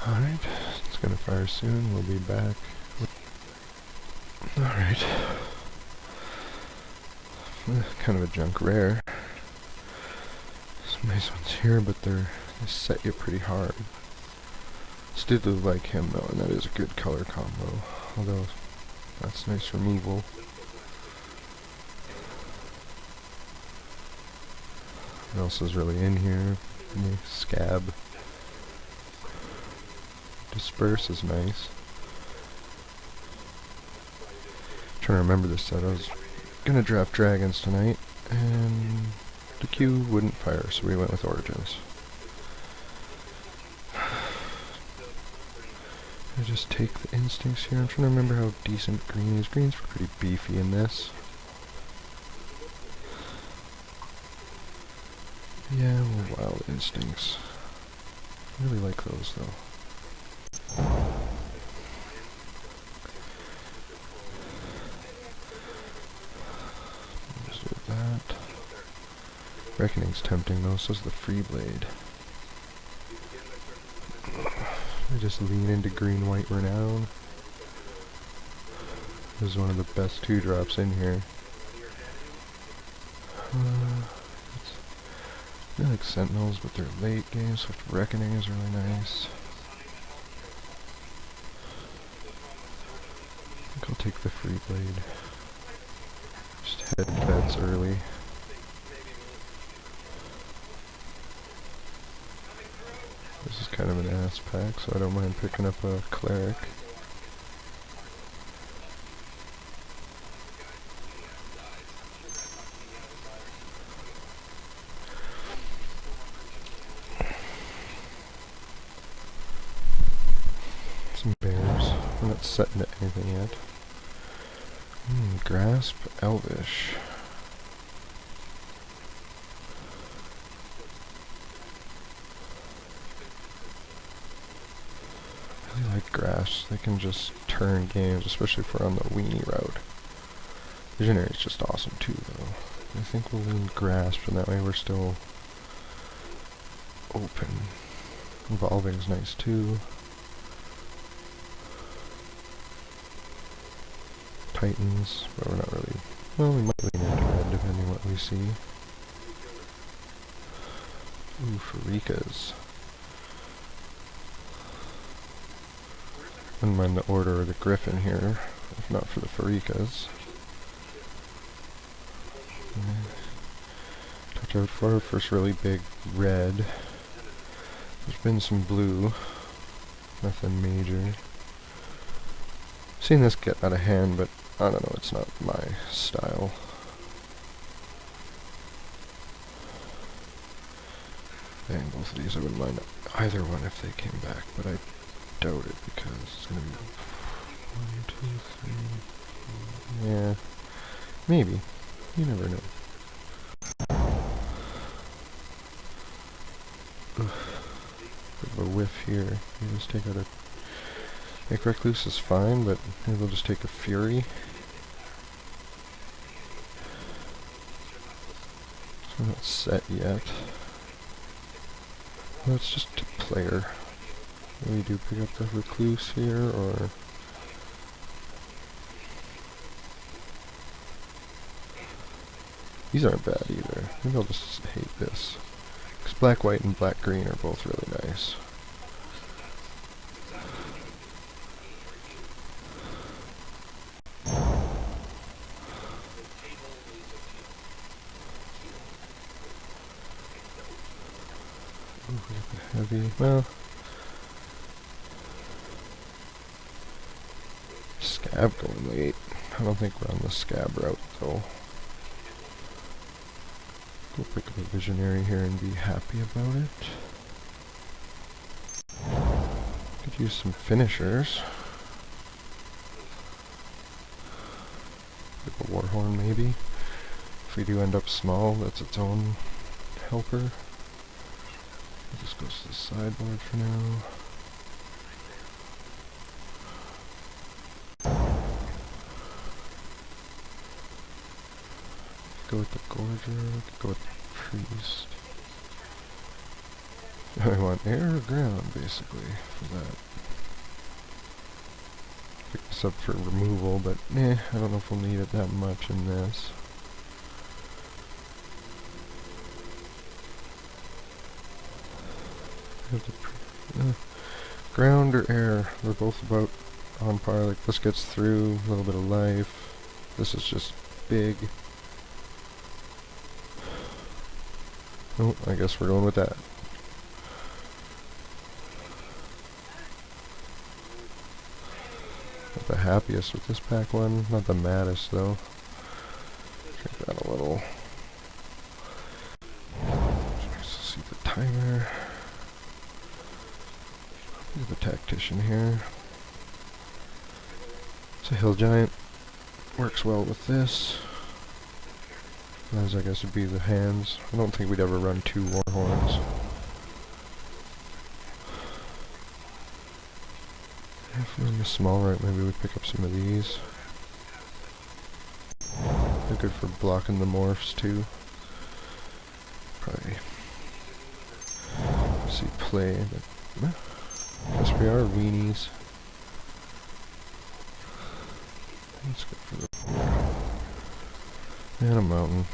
Alright, it's gonna fire soon. We'll be back. Alright. Kind of a junk rare. Some nice ones here, but they set you pretty hard. Still do like him though, and that is a good color combo. Although, that's nice removal. What else is really in here? Scab. Disperse is nice. Trying to remember this set. I was gonna draft dragons tonight, and the queue wouldn't fire, so we went with origins. I just take the instincts here. I'm trying to remember how decent green is. Green's pretty beefy in this. Yeah, well, wild instincts. I really like those though. Just do that. Reckoning's tempting though, so's the free blade. I just lean into green-white renown. This is one of the best 2-drops in here. I like Sentinels, but they're late game. Swift Reckoning is really nice. I think I'll take the free blade. Just head beds early. This is kind of an ass pack, so I don't mind picking up a cleric. Some bears. We're not set into anything yet. Grasp, Elvish. I really like Grasp. They can just turn games, especially if we're on the weenie route. Visionary is just awesome too, though. I think we'll lean Grasp, and that way we're still open. Evolving is nice too. Titans, but we're not really... Well, we might lean into red depending what we see. Ooh, Pharicas. Wouldn't mind the Order or the Griffin here, if not for the Pharicas. Touch out for our first really big red. There's been some blue. Nothing major. Seen this get out of hand, but I don't know, it's not my style. Dang, both of these I wouldn't mind either one if they came back, but I doubt it because it's gonna be 1, 2, 3, 4. Yeah, maybe. You never know. Bit of a whiff here. You just take out a... Make Recluse is fine, but maybe we'll just take a Fury. So we're not set yet. Well, it's just a player. Maybe do pick up the Recluse here, or... These aren't bad either. Maybe I'll just hate this. Because black, white, and black, green are both really nice. Heavy. Well, Scab going late. I don't think we're on the Scab route though. Go pick up a Visionary here and be happy about it. Could use some finishers. Like a Warhorn maybe. If we do end up small, that's its own helper. This goes to the sideboard for now. Go with the Gorger, go with the Priest. I want air or ground, basically, for that. Pick this up for removal, but I don't know if we'll need it that much in this. Ground or air, they're both about on par. Like, this gets through, a little bit of life. This is just big. Oh, I guess we're going with that. Not the happiest with this pack one, not the maddest though. Check that a little. Nice to see the timer. Look at the tactician here. It's a hill giant. Works well with this. As I guess would be the hands. I don't think we'd ever run 2 war horns. If we're in the small right, maybe we pick up some of these. They're good for blocking the morphs too. Probably see play, but I guess we are weenies. Let's go for the and a mountain.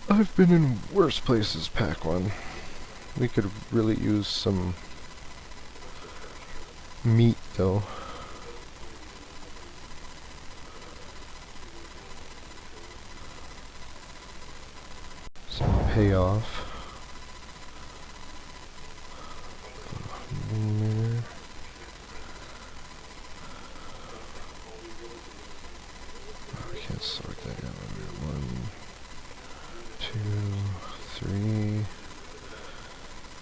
I've been in worse places, pack one. We could really use some meat though. Some payoff. I can't sort that out. 1, 2, 3.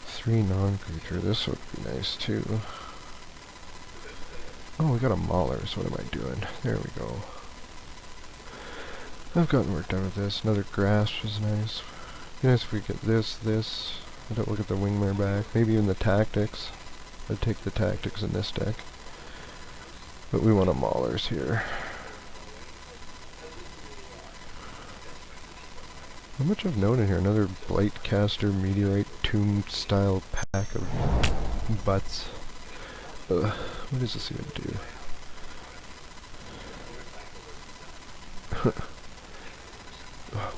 3 non-creature. This would be nice too. Oh, we got a mauler, so what am I doing? There we go. I've gotten work done with this. Another grasp is nice. Be nice if we get this. I don't look at the wingmare back. Maybe even the tactics. I'd take the tactics in this deck. But we want a maulers here. How much I've known in here? Another Blightcaster Meteorite Tomb style pack of butts. What does this even do?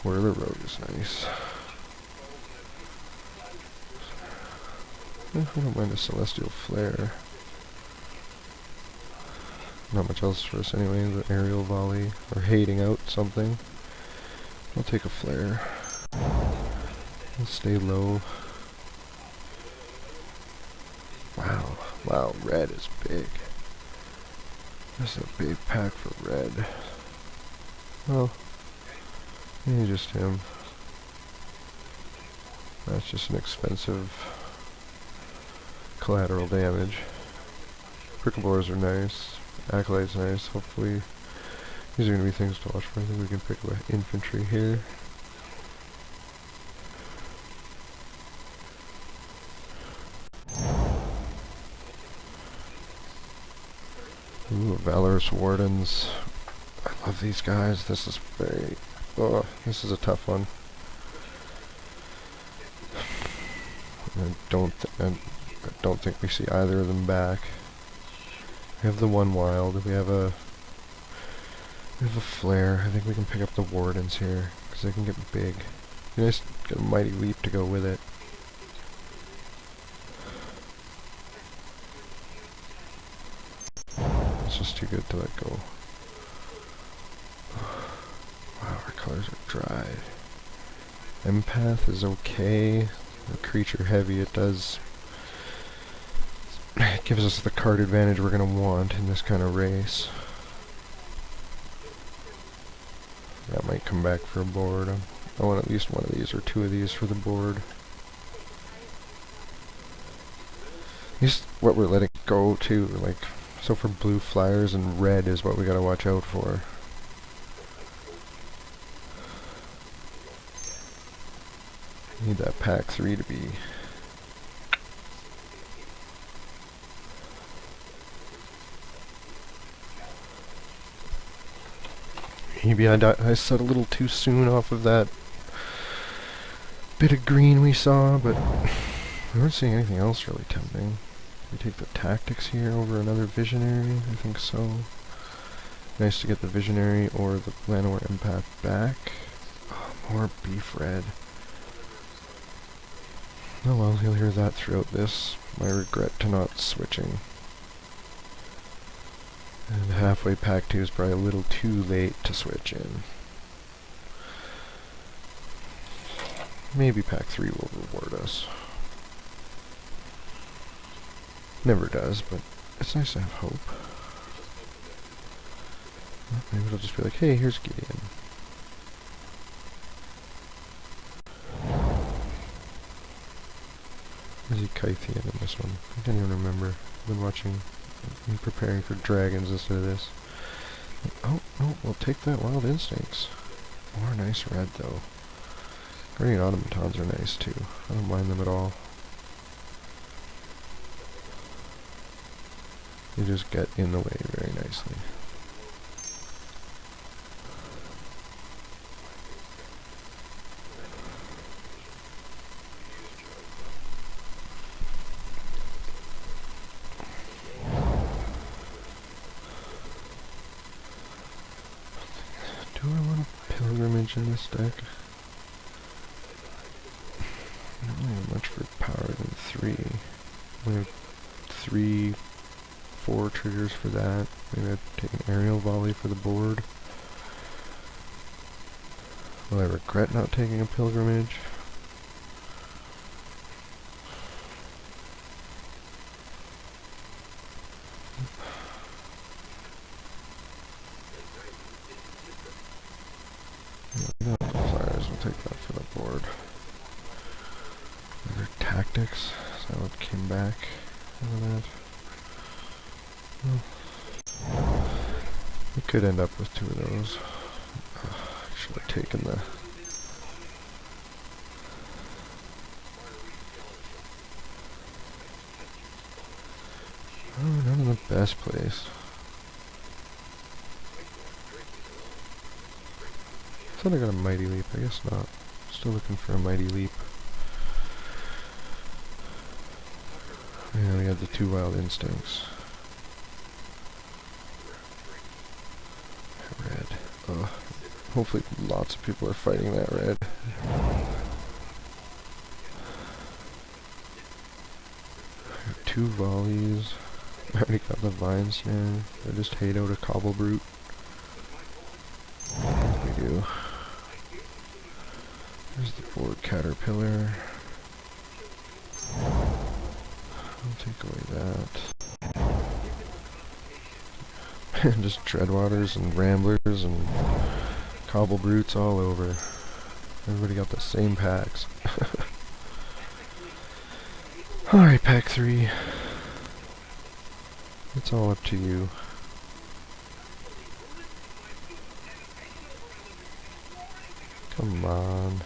Whirler Rogue is nice. I don't mind a Celestial Flare. Not much else for us anyway. The Aerial Volley or hating out something. I'll take a flare. I'll stay low. Wow, red is big. This is a big pack for red. Well, maybe just him. That's just an expensive collateral damage. Prickleborers are nice. Acolyte's nice. Hopefully, these are going to be things to watch for. I think we can pick up infantry here. Ooh, Valorous Wardens. I love these guys. This is very... Oh, this is a tough one. I don't think we see either of them back. We have the one wild. We have a flare. I think we can pick up the Wardens here, because they can get big. Be nice to get a Mighty Leap to go with it. It's just too good to let go. Wow, our colors are dry. Empath is okay. The creature heavy, it does... It gives us the card advantage we're going to want in this kind of race. That might come back for a board. I want at least one of these or 2 of these for the board. These what we're letting go too, like, so for blue flyers and red is what we gotta watch out for. Need that pack 3 to be... Maybe I set a little too soon off of that bit of green we saw, but we weren't seeing anything else really tempting. We take the tactics here over another visionary. I think so. Nice to get the visionary or the Llanowar empath back. Oh, more beef red. Oh well, you'll hear that throughout this. My regret to not switching. And halfway pack 2 is probably a little too late to switch in. Maybe pack 3 will reward us. Never does, but it's nice to have hope. Maybe it'll just be like, hey, here's Gideon. Is he Kythian in this one? I can't even remember. I've been watching and preparing for dragons instead of this. Oh, no, we'll take that Wild Instincts. More nice red, though. Green automatons are nice, too. I don't mind them at all. They just get in the way very nicely. Do I want a pilgrimage in this deck? I don't really have much for power than 3. We have 3, 4 triggers for that. Maybe I'd take an aerial volley for the board. Will I regret not taking a pilgrimage? No, flyers, we'll take that for the board. Other tactics, is that what came back out of that? Well, we could end up with 2 of those. I should have taken the... Oh, not in the best place. I thought I got a Mighty Leap, I guess not. Still looking for a Mighty Leap. Yeah, we had the 2 Wild Instincts. Red. Ugh. Hopefully lots of people are fighting that red. 2 volleys. I already got the Vine Snare. I just hate out a Cobble Brute. We do. There's the board Caterpillar. I'll take away that. Just Dreadwaters and Ramblers and Cobble Brutes all over. Everybody got the same packs. Alright, pack 3. It's all up to you. Come on.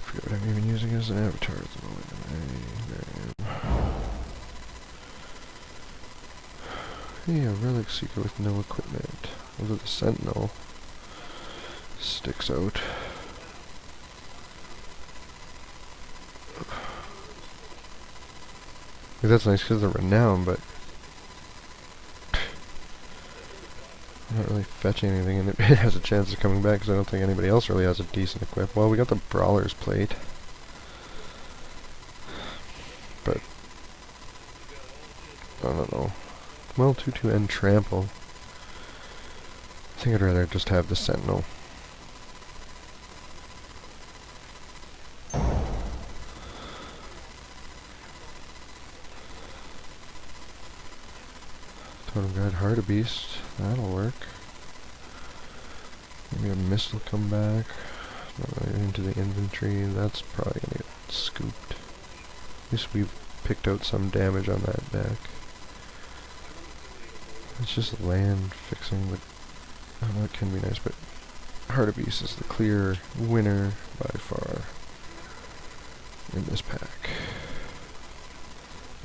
Forget what I'm even using as an avatar at the moment. Hey, a Relic Seeker with no equipment. Although the Sentinel sticks out. Like, that's nice because of the Renown, but I'm not really fetching anything, and it has a chance of coming back because I don't think anybody else really has a decent equip. Well, we got the Brawler's Plate, but I don't know. Well, 2/2 and Trample. I think I'd rather just have the Sentinel. Totem Guide Hartebeest, that'll work. Maybe a mist will come back. Into the inventory. That's probably gonna get scooped. At least we've picked out some damage on that deck. It's just land fixing the... Oh, that can be nice, but Hartebeest is the clear winner by far in this pack.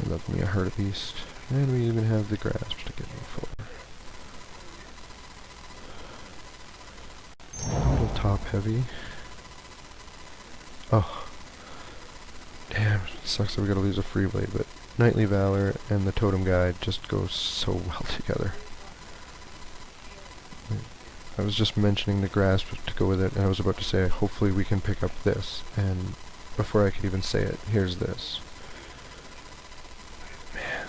I love me a Hartebeest. And we even have the Grasp to get me for. A little top heavy. Oh. Damn, it sucks that we gotta lose a free blade, but Knightly Valor and the Totem Guide just go so well together. I was just mentioning the Grasp to go with it, and I was about to say, hopefully we can pick up this, and before I could even say it, here's this. Man.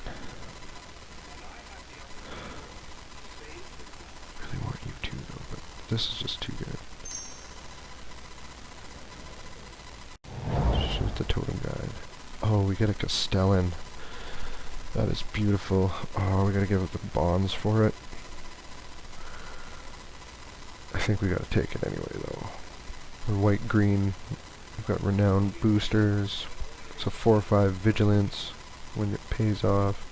Really want you too, though, but this is just too good. Shoot the Totem Guide. Oh, we get a Castellan. That is beautiful. Oh, we gotta give it the bonds for it. I think we gotta take it anyway, though. We're white-green. We've got renowned boosters. It's a 4/5 vigilance when it pays off.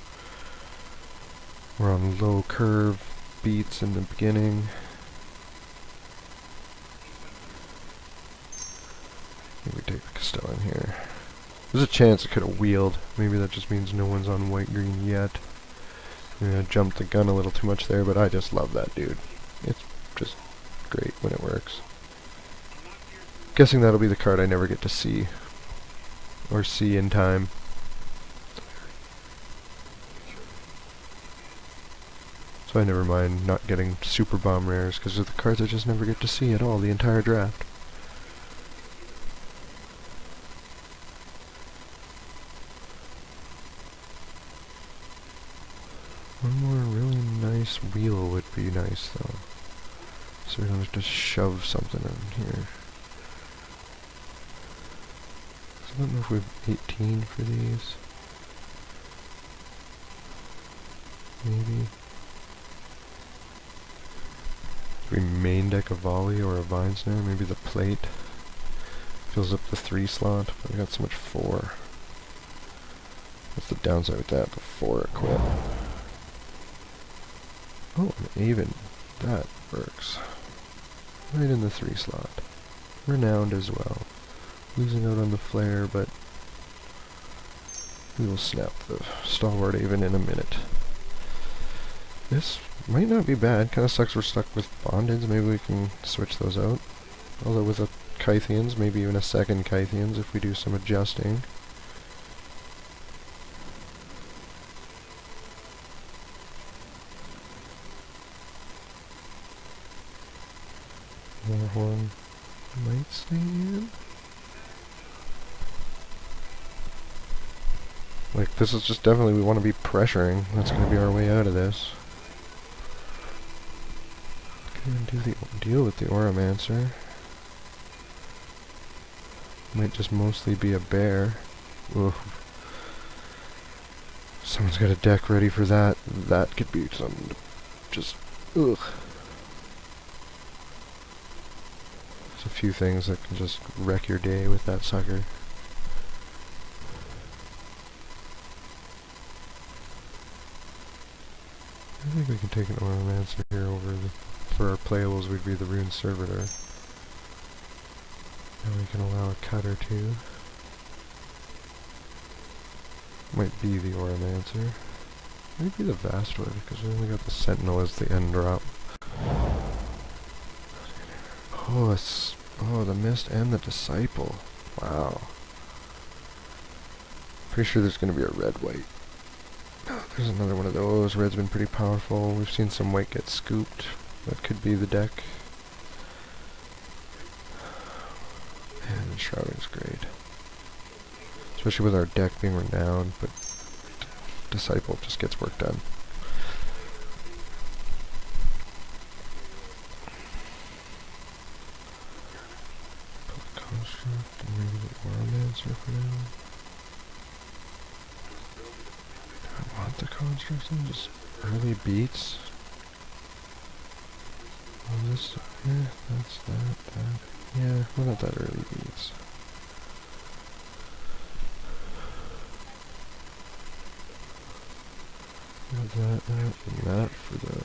We're on low curve beats in the beginning. I think we take the Castellan here. There's a chance it could have wheeled. Maybe that just means no one's on white-green yet. I jumped the gun a little too much there, but I just love that dude. It's just great when it works. Guessing that'll be the card I never get to see. Or see in time. So I never mind not getting super bomb rares, because they're the cards I just never get to see at all the entire draft. One more really nice wheel would be nice, though. So we don't have to shove something in here. So I don't know if we have 18 for these. Maybe. We main deck a Volley or a Vine Snare, maybe the Plate. Fills up the 3 slot, but we got so much 4. What's the downside with that? The 4 equip. Oh, an Aven. That works. Right in the 3 slot. Renowned as well. Losing out on the Flare, but we will snap the Stalwart Aven in a minute. This might not be bad. Kinda sucks we're stuck with Bondage. Maybe we can switch those out. Although with a Kythians, maybe even a second Kythians if we do some adjusting. Warhorn might stay in. Like, this is just definitely, we want to be pressuring. That's going to be our way out of this. Gonna deal with the Auramancer. Might just mostly be a bear. Oof. Someone's got a deck ready for that. That could be some just ugh. There's a few things that can just wreck your day with that sucker. I think we can take an Auramancer here over the... For our playables, we'd be the Rune Servitor. And we can allow a cut or two. Might be the Auramancer. Might be the Vastwood, because we only got the Sentinel as the end drop. Oh, the Mist and the Disciple. Wow. Pretty sure there's going to be a red-white. There's another one of those. Red's been pretty powerful. We've seen some white get scooped. That could be the deck. Man, the Shrouding's great. Especially with our deck being renowned, but Disciple just gets work done. Put the Construct and maybe the Auramancer for now. Do I want the Construct in? Just early beats? Well, this, yeah, that's Yeah, we're not that early beats. That, and that for the...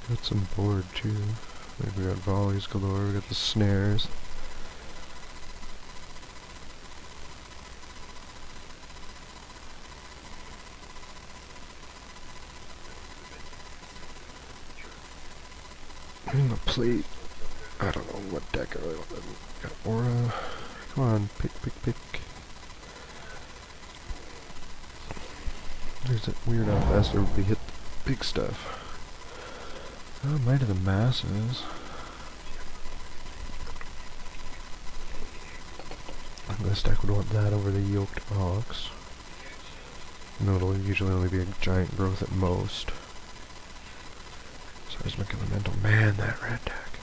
Got some board too. Like we got volleys galore, we got the snares. And the plate. I don't know what deck I want. Got Aura. Come on, pick. There's that weird how fast everybody hit the big stuff. Oh, Might of the Masses. This deck would want that over the Yoked Ox. No, it'll usually only be a giant growth at most. Seismic Elemental. Man, that red deck.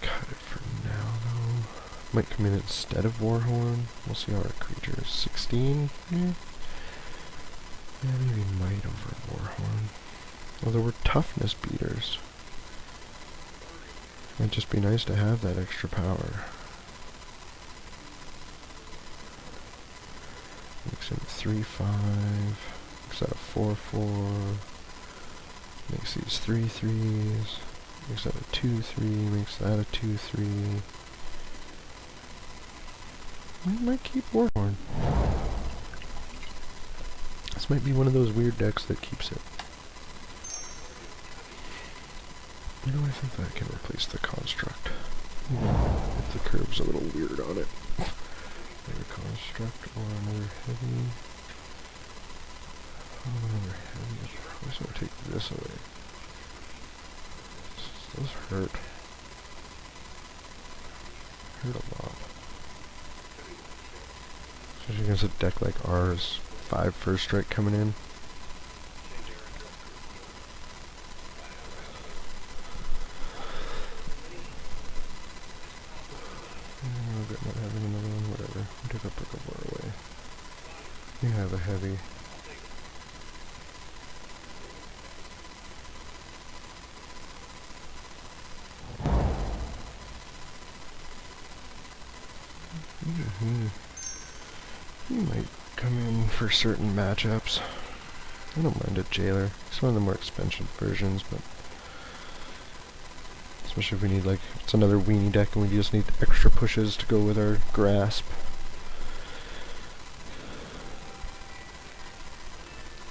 Cut it for now, though. Might come in instead of Warhorn. We'll see how our creature is. 16? Yeah, maybe Might over Warhorn. Although we're toughness beaters. Might just be nice to have that extra power. Makes him 3/5. Makes that a 4/4. Makes these 3/3s. Makes that a 2/3. Makes that a 2/3. I might keep Warhorn. This might be one of those weird decks that keeps it. You know, I think that can replace the Construct. If the curve's a little weird on it. Maybe Construct or another heavy. Oh, another heavy. I probably should take this away. Those hurt. Hurt a lot. Especially against a deck like ours. 5 first strike coming in. Not having another one, whatever. We'll take our Percovore away. You have a heavy. He might come in for certain matchups. I don't mind a Jailer. It's one of the more expensive versions, but especially if we need, like, it's another weenie deck and we just need extra pushes to go with our Grasp.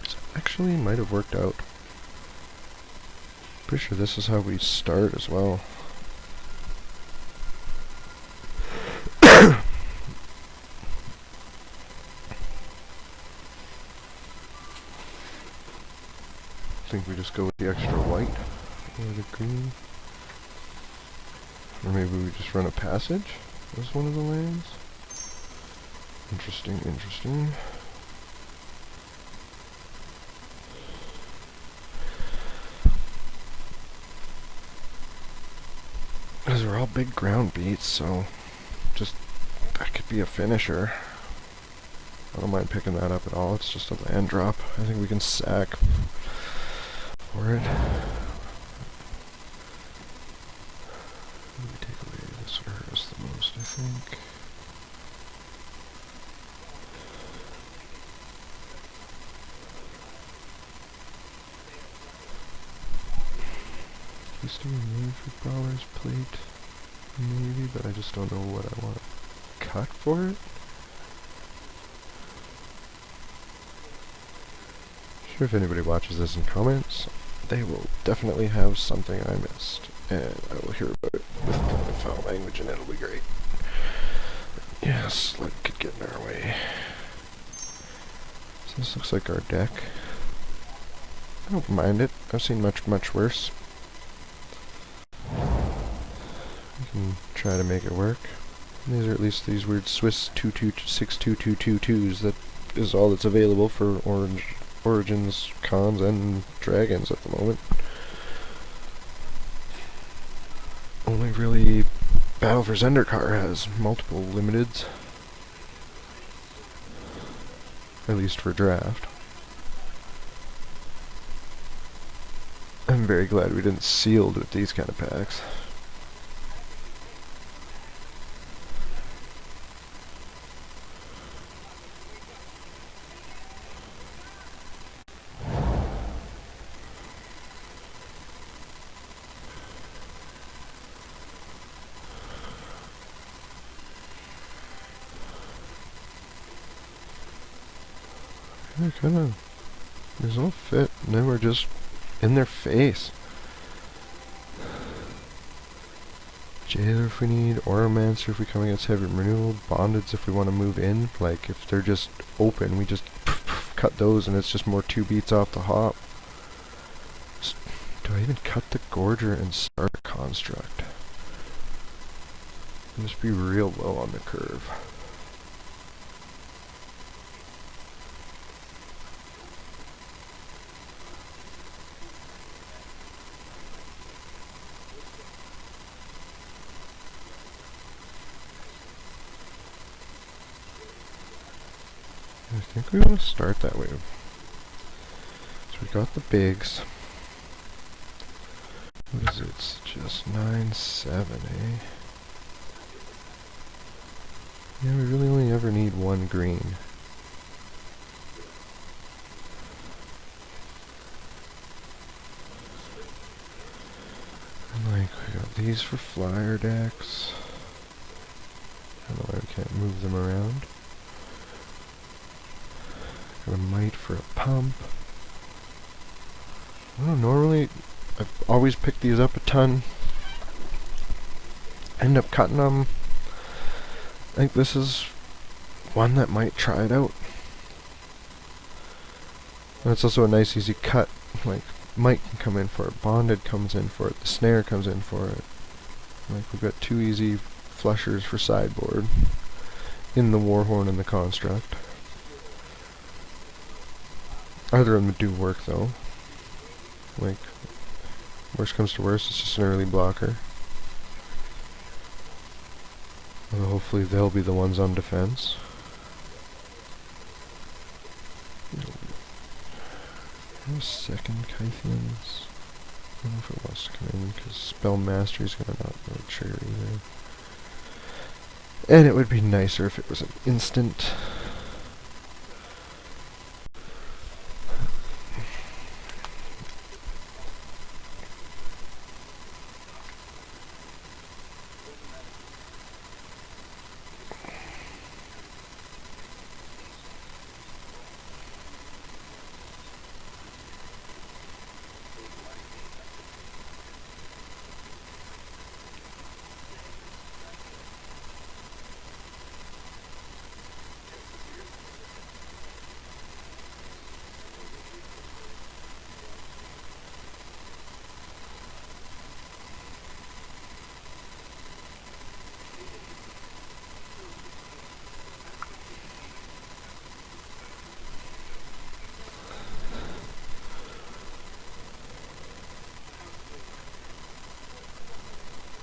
This actually might have worked out. Pretty sure this is how we start as well. I think we just go with the extra white or the green. Or maybe we just run a Passage as one of the lands. Interesting, interesting. Those are all big ground beats, so just that could be a finisher. I don't mind picking that up at all. It's just a land drop. I think we can sack for it. Let me take away this would hurt us the most, I think. Feasting remove for Brawler's Plate, maybe, but I just don't know what I want to cut for it. Sure, if anybody watches this in comments, they will definitely have something I missed, and I will hear about it with kind of foul language, and it'll be great. Yes, luck could get in our way. So this looks like our deck. I don't mind it. I've seen much worse. We can try to make it work. These are at least these weird Swiss 6/2/2/2/2s. That is all that's available for Origins, Cons, and Dragons at the moment. Only really Battle for Zendikar has multiple limiteds. At least for draft. I'm very glad we didn't sealed with these kind of packs. They kind of, these all fit, and then we're just in their face. Jailer if we need, Oromancer if we come against heavy renewal, Bondeds if we want to move in. Like, if they're just open, we just cut those and it's just more 2 beats off the hop. Do I even cut the Gorger and start a Construct? Just be real low on the curve. I think we want to start that way. So we got the bigs. What is it? It's just 9-7, eh? Yeah, we really only ever need 1 green. And like, we got these for flyer decks. I don't know why we can't move them around. Got a Might for a pump. I don't know, normally I've always picked these up a ton. End up cutting them. I think this is one that might try it out. And it's also a nice easy cut. Like, Might can come in for it, Bonded comes in for it, the Snare comes in for it. Like, we've got 2 easy flushers for sideboard. In the Warhorn and the Construct. Either of them do work though. Like, worst comes to worst, it's just an early blocker. Well, hopefully they'll be the ones on defense. Second Kythians. I don't know if it wants to come in because Spell Mastery's gonna not really trigger either. And it would be nicer if it was an instant.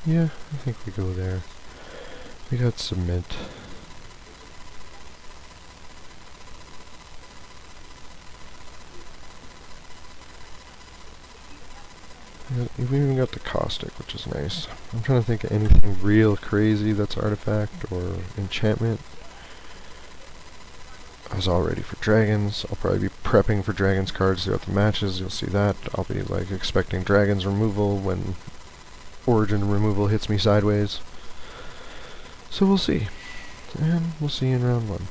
Yeah, I think we go there. We got Submit. We've even got the Caustic, which is nice. I'm trying to think of anything real crazy that's artifact or enchantment. I was all ready for dragons. I'll probably be prepping for dragons cards throughout the matches. You'll see that. I'll be like expecting dragons removal when Origin removal hits me sideways. So we'll see. And we'll see you in round 1.